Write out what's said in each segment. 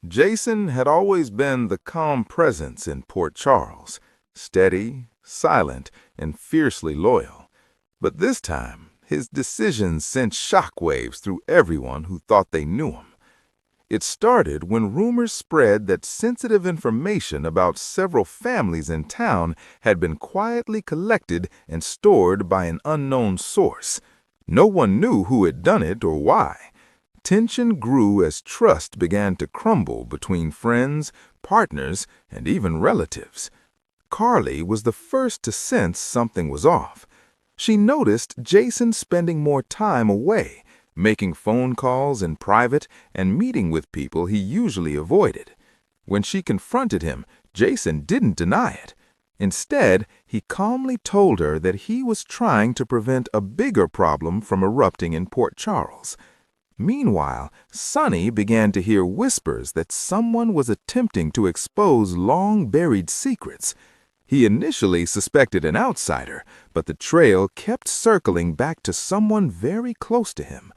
Jason had always been the calm presence in Port Charles, steady, silent, and fiercely loyal. But this time, his decisions sent shockwaves through everyone who thought they knew him. It started when rumors spread that sensitive information about several families in town had been quietly collected and stored by an unknown source. No one knew who had done it or why. Tension grew as trust began to crumble between friends, partners, and even relatives. Carly was the first to sense something was off. She noticed Jason spending more time away, making phone calls in private and meeting with people he usually avoided. When she confronted him, Jason didn't deny it. Instead, he calmly told her that he was trying to prevent a bigger problem from erupting in Port Charles. Meanwhile, Sonny began to hear whispers that someone was attempting to expose long-buried secrets. He initially suspected an outsider, but the trail kept circling back to someone very close to him.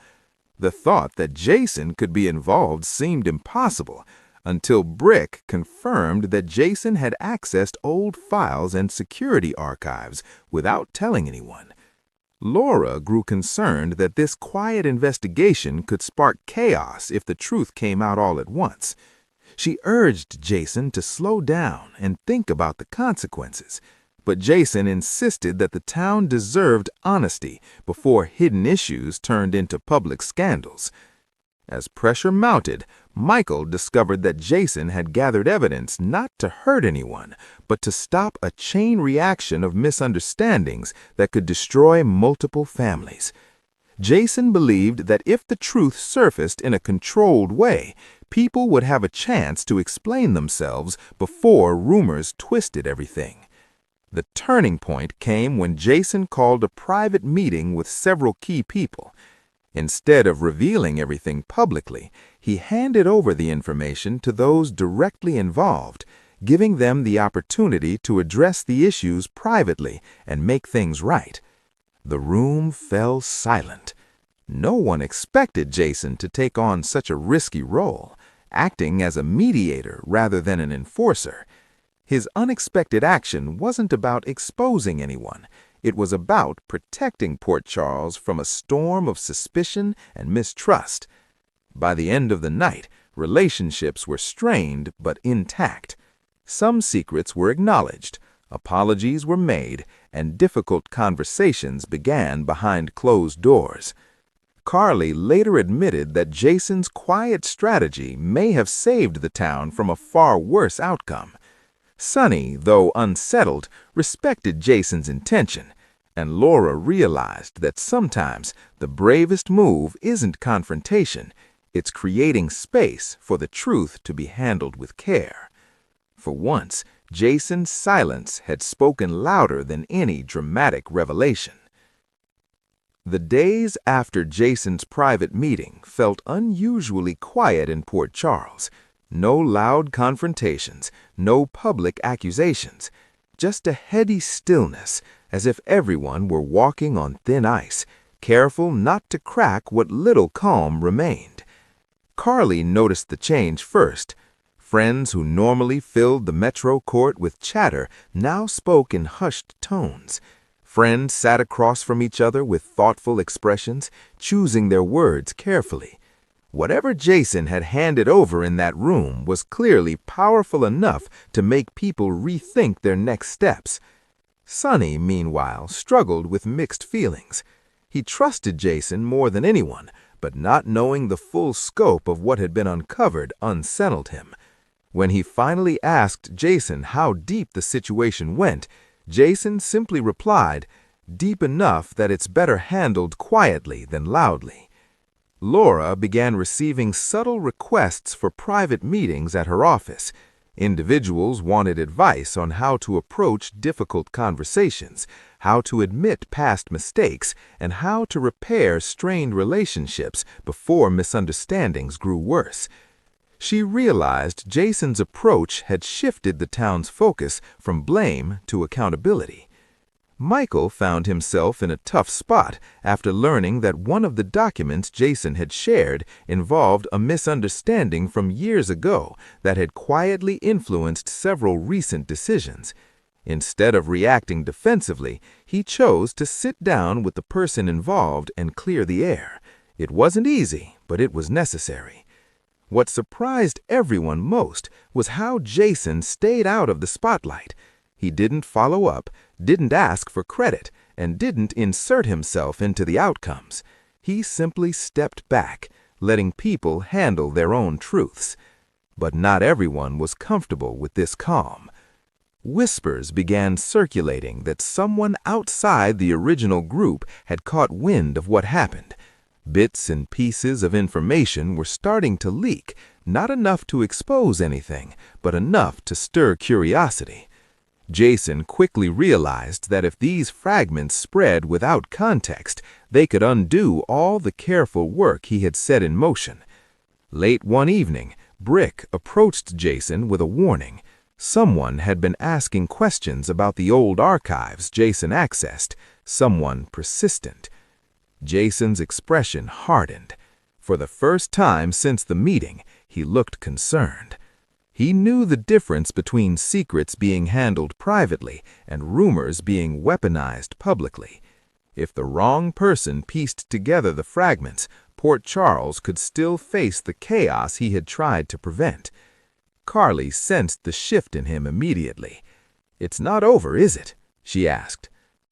The thought that Jason could be involved seemed impossible, until Brick confirmed that Jason had accessed old files and security archives without telling anyone. Laura grew concerned that this quiet investigation could spark chaos if the truth came out all at once. She urged Jason to slow down and think about the consequences, but Jason insisted that the town deserved honesty before hidden issues turned into public scandals. As pressure mounted, Michael discovered that Jason had gathered evidence not to hurt anyone, but to stop a chain reaction of misunderstandings that could destroy multiple families. Jason believed that if the truth surfaced in a controlled way, people would have a chance to explain themselves before rumors twisted everything. The turning point came when Jason called a private meeting with several key people. Instead of revealing everything publicly, he handed over the information to those directly involved, giving them the opportunity to address the issues privately and make things right. The room fell silent. No one expected Jason to take on such a risky role, acting as a mediator rather than an enforcer. His unexpected action wasn't about exposing anyone. It was about protecting Port Charles from a storm of suspicion and mistrust. By the end of the night, relationships were strained but intact. Some secrets were acknowledged, apologies were made, and difficult conversations began behind closed doors. Carly later admitted that Jason's quiet strategy may have saved the town from a far worse outcome. Sonny, though unsettled, respected Jason's intention, and Laura realized that sometimes the bravest move isn't confrontation, it's creating space for the truth to be handled with care. For once, Jason's silence had spoken louder than any dramatic revelation. The days after Jason's private meeting felt unusually quiet in Port Charles. No loud confrontations, no public accusations, just a heady stillness, as if everyone were walking on thin ice, careful not to crack what little calm remained. Carly noticed the change first. Friends who normally filled the Metro court with chatter now spoke in hushed tones. Friends sat across from each other with thoughtful expressions, choosing their words carefully. Whatever Jason had handed over in that room was clearly powerful enough to make people rethink their next steps. Sonny, meanwhile, struggled with mixed feelings. He trusted Jason more than anyone, but not knowing the full scope of what had been uncovered unsettled him. When he finally asked Jason how deep the situation went, Jason simply replied, "Deep enough that it's better handled quietly than loudly." Laura began receiving subtle requests for private meetings at her office. Individuals wanted advice on how to approach difficult conversations, how to admit past mistakes, and how to repair strained relationships before misunderstandings grew worse. She realized Jason's approach had shifted the town's focus from blame to accountability. Michael found himself in a tough spot after learning that one of the documents Jason had shared involved a misunderstanding from years ago that had quietly influenced several recent decisions. Instead of reacting defensively, he chose to sit down with the person involved and clear the air. It wasn't easy, but it was necessary. What surprised everyone most was how Jason stayed out of the spotlight. He didn't follow up, didn't ask for credit, and didn't insert himself into the outcomes. He simply stepped back, letting people handle their own truths. But not everyone was comfortable with this calm. Whispers began circulating that someone outside the original group had caught wind of what happened. Bits and pieces of information were starting to leak, not enough to expose anything, but enough to stir curiosity. Jason quickly realized that if these fragments spread without context, they could undo all the careful work he had set in motion. Late one evening, Brick approached Jason with a warning. Someone had been asking questions about the old archives Jason accessed, someone persistent. Jason's expression hardened. For the first time since the meeting, he looked concerned. He knew the difference between secrets being handled privately and rumors being weaponized publicly. If the wrong person pieced together the fragments, Port Charles could still face the chaos he had tried to prevent. Carly sensed the shift in him immediately. "It's not over, is it?" she asked.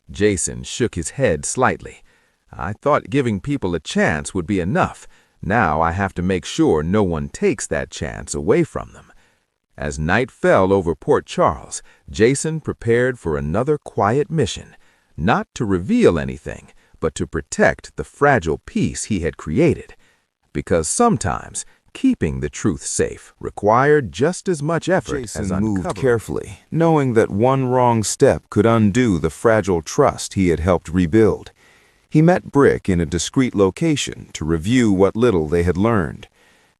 Jason shook his head slightly. "I thought giving people a chance would be enough. Now I have to make sure no one takes that chance away from them." As night fell over Port Charles, Jason prepared for another quiet mission, not to reveal anything, but to protect the fragile peace he had created. Because sometimes keeping the truth safe required just as much effort as uncovering. Jason moved carefully, knowing that one wrong step could undo the fragile trust he had helped rebuild. He met Brick in a discreet location to review what little they had learned.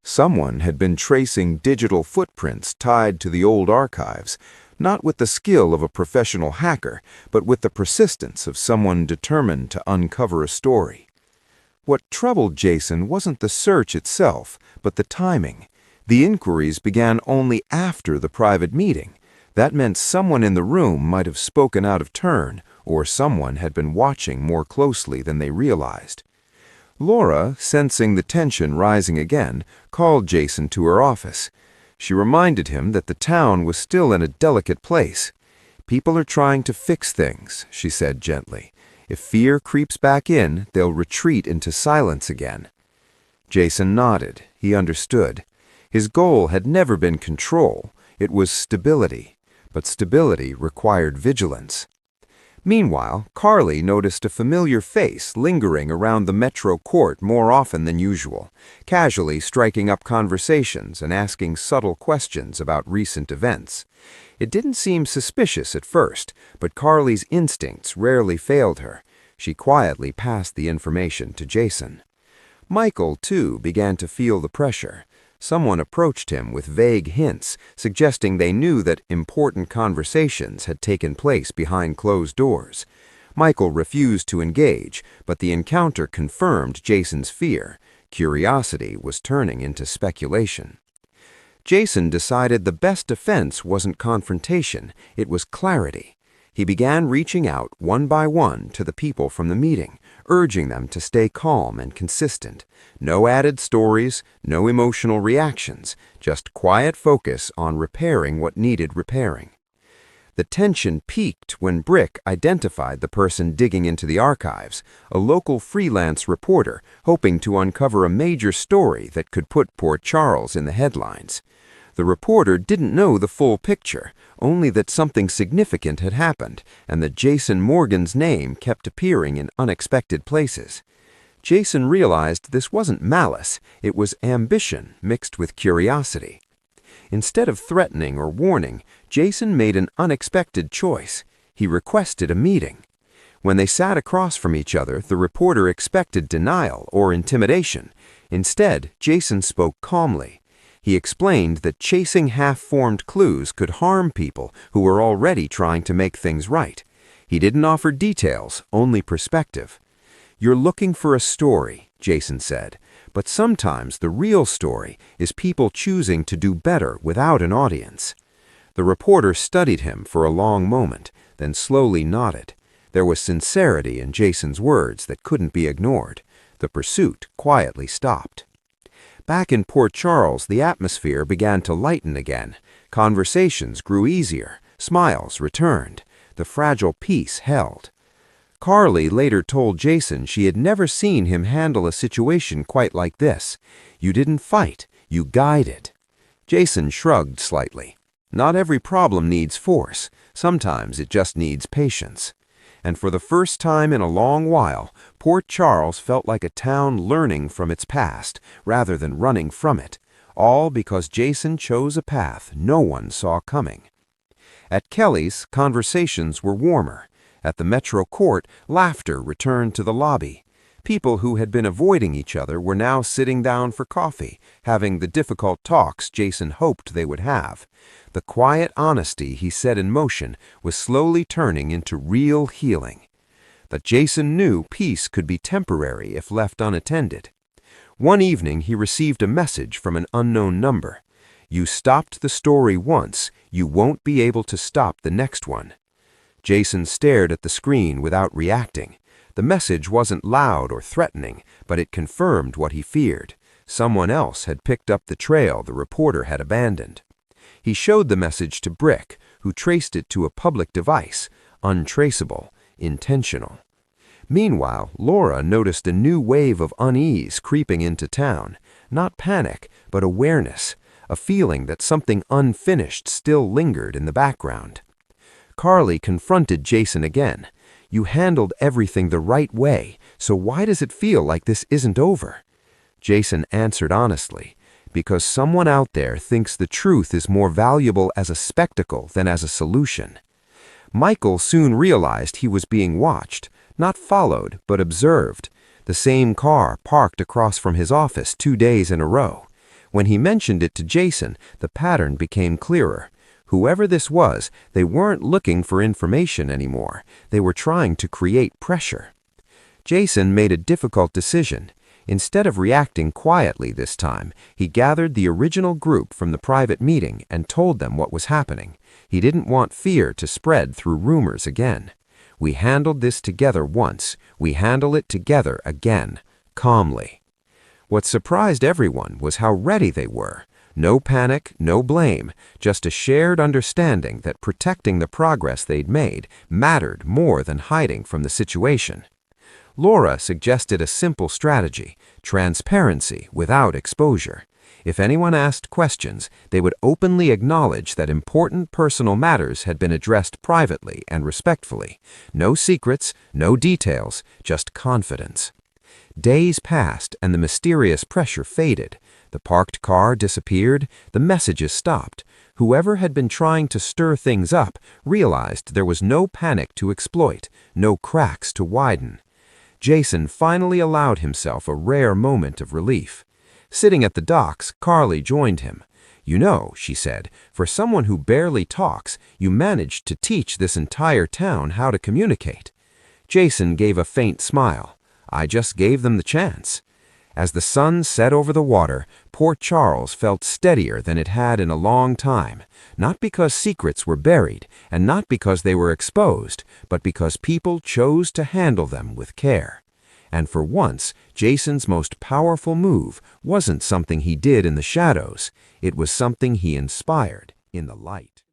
Someone had been tracing digital footprints tied to the old archives, not with the skill of a professional hacker, but with the persistence of someone determined to uncover a story. What troubled Jason wasn't the search itself, but the timing. The inquiries began only after the private meeting. That meant someone in the room might have spoken out of turn, or someone had been watching more closely than they realized. Laura, sensing the tension rising again, called Jason to her office. She reminded him that the town was still in a delicate place. "People are trying to fix things," she said gently. "If fear creeps back in, they'll retreat into silence again." Jason nodded. He understood. His goal had never been control. It was stability. But stability required vigilance. Meanwhile, Carly noticed a familiar face lingering around the Metro court more often than usual, casually striking up conversations and asking subtle questions about recent events. It didn't seem suspicious at first, but Carly's instincts rarely failed her. She quietly passed the information to Jason. Michael, too, began to feel the pressure. Someone approached him with vague hints, suggesting they knew that important conversations had taken place behind closed doors. Michael refused to engage, but the encounter confirmed Jason's fear. Curiosity was turning into speculation. Jason decided the best defense wasn't confrontation, it was clarity. He began reaching out one by one to the people from the meeting, urging them to stay calm and consistent. No added stories, no emotional reactions, just quiet focus on repairing what needed repairing. The tension peaked when Brick identified the person digging into the archives, a local freelance reporter hoping to uncover a major story that could put Port Charles in the headlines. The reporter didn't know the full picture, only that something significant had happened and that Jason Morgan's name kept appearing in unexpected places. Jason realized this wasn't malice, it was ambition mixed with curiosity. Instead of threatening or warning, Jason made an unexpected choice. He requested a meeting. When they sat across from each other, the reporter expected denial or intimidation. Instead, Jason spoke calmly. He explained that chasing half-formed clues could harm people who were already trying to make things right. He didn't offer details, only perspective. "You're looking for a story," Jason said, "but sometimes the real story is people choosing to do better without an audience." The reporter studied him for a long moment, then slowly nodded. There was sincerity in Jason's words that couldn't be ignored. The pursuit quietly stopped. Back in Port Charles, the atmosphere began to lighten again. Conversations grew easier. Smiles returned. The fragile peace held. Carly later told Jason she had never seen him handle a situation quite like this. "You didn't fight, you guided." Jason shrugged slightly. Not every problem needs force. Sometimes it just needs patience. And for the first time in a long while, Port Charles felt like a town learning from its past rather than running from it, all because Jason chose a path no one saw coming. At Kelly's, conversations were warmer. At the Metro Court, laughter returned to the lobby. People who had been avoiding each other were now sitting down for coffee, having the difficult talks Jason hoped they would have. The quiet honesty he set in motion was slowly turning into real healing. But Jason knew peace could be temporary if left unattended. One evening he received a message from an unknown number. "You stopped the story once, you won't be able to stop the next one." Jason stared at the screen without reacting. The message wasn't loud or threatening, but it confirmed what he feared. Someone else had picked up the trail the reporter had abandoned. He showed the message to Brick, who traced it to a public device, untraceable, intentional. Meanwhile, Laura noticed a new wave of unease creeping into town. Not panic, but awareness, a feeling that something unfinished still lingered in the background. Carly confronted Jason again. "You handled everything the right way, so why does it feel like this isn't over?" Jason answered honestly, "Because someone out there thinks the truth is more valuable as a spectacle than as a solution." Michael soon realized he was being watched, not followed, but observed. The same car parked across from his office 2 days in a row. When he mentioned it to Jason, the pattern became clearer. Whoever this was, they weren't looking for information anymore. They were trying to create pressure. Jason made a difficult decision. Instead of reacting quietly this time, he gathered the original group from the private meeting and told them what was happening. He didn't want fear to spread through rumors again. "We handled this together once. We handle it together again," calmly. What surprised everyone was how ready they were. No panic, no blame, just a shared understanding that protecting the progress they'd made mattered more than hiding from the situation. Laura suggested a simple strategy: transparency without exposure. If anyone asked questions, they would openly acknowledge that important personal matters had been addressed privately and respectfully. No secrets, no details, just confidence. Days passed and the mysterious pressure faded. The parked car disappeared, the messages stopped. Whoever had been trying to stir things up realized there was no panic to exploit, no cracks to widen. Jason finally allowed himself a rare moment of relief. Sitting at the docks, Carly joined him. "You know," she said, "for someone who barely talks, you managed to teach this entire town how to communicate." Jason gave a faint smile. "I just gave them the chance." As the sun set over the water, Port Charles felt steadier than it had in a long time, not because secrets were buried and not because they were exposed, but because people chose to handle them with care. And for once, Jason's most powerful move wasn't something he did in the shadows. It was something he inspired in the light.